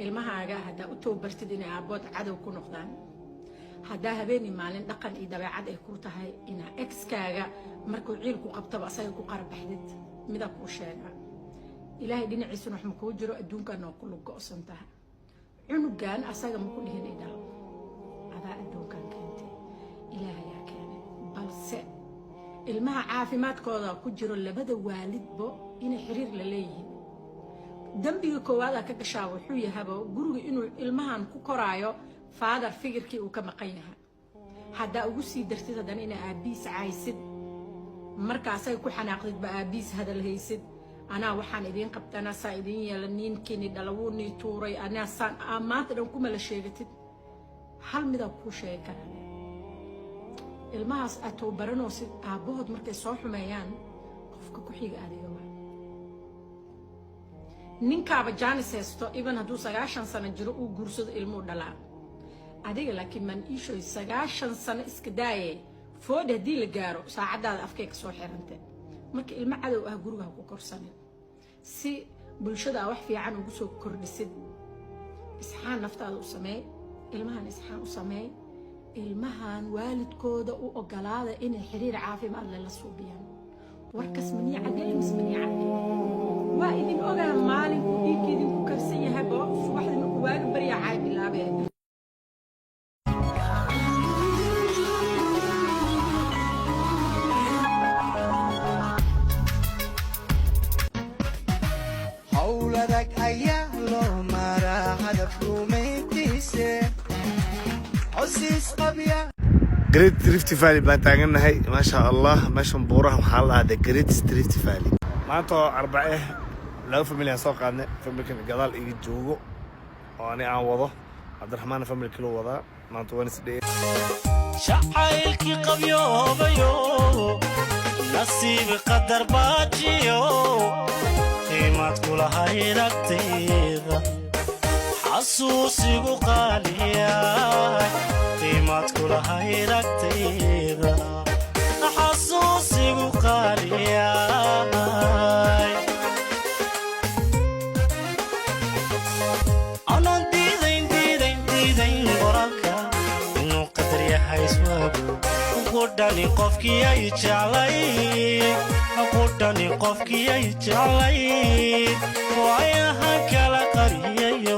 ilmahaaga haddaa u tababartid inay aabood cadow ku noqdaan haddaa habeenii maalin dhaqan iyo dabeecad ay ku tahay inaa exkaaga markuu ciil ku qabtaba asaga ku qarabaxdid mida kuu sheega ilaahay dhinaciisuna wax ma kuu jiro adduunkan oo ku lug go'san tahay cunugan asaga ma ku dhihin idhal adaa adduunkan keentay ilaahay yaa keenay balse ilmaha caafimaadkooda ku jiro labada waalidbo inay xiriir la leeyihiin dambiga koowaad ka gashaa wuxuu yahay guriga inuu ilmahan ku koraayo father figurkii uu ka maqan yahay hadda ugu sii dartid hadan ina aabiis caaysid markaas ay ku xanaaqdid ba aabiis hadal haysid ana waxaan idin qabtana saa idin yeelaniin kini dhalawuni tuuray ana san amaanta dhan kuma la sheegatid hal mida ku sheegan ilmahaas ato barano si aabahood markay soo xumeeyaan qofka ku xiga adiga waa ninkaaba jaanis haysto even hadduu 9 sano jiro uu guursado ilmo dhalaa adiga laakiin man ishoy 9 sano iska daaye food hadii la gaaro saacadaada afkay ka soo xirantay marka ilmo cadow ah guriga ku korsanay si bulshada wax fiican ugu soo kordhisid isxaan naftaada u sameey ilmahan isxaan u sameey ilmahan waalidkooda u ogolaada inay xiriir caafimaad la suubiyaan warkas mani cadeen mismani cadeen waa idin ogaa maalinku dhiigidin ku karsan yahay boo waxdina ku waaga bariya caay bilaabay hawladak ayaa loo maraa hadaf rumaytiise Great Rift Valley baan taaganahay ma sha Allah meeshan buuraha waxa la dhahdaa Great Rift Valley maanta arbace laba family soo qaadnay family gadaal iga joogo oo aan wado Cabdiraxmaan family kilo wada maanta Wednesday shacaylki qabyoobayo nasiib qadar baajiyo qiimad kula hayragteeda xasuusigu qaaliya qiimad kula hayragteeda xasuusigu qaaliya anan diidayn qoraalka inuu qadar yahay iswaagu qudhani qofkii ay jeclay qudhani qofkii ay jeclay waayahan kala qariyayo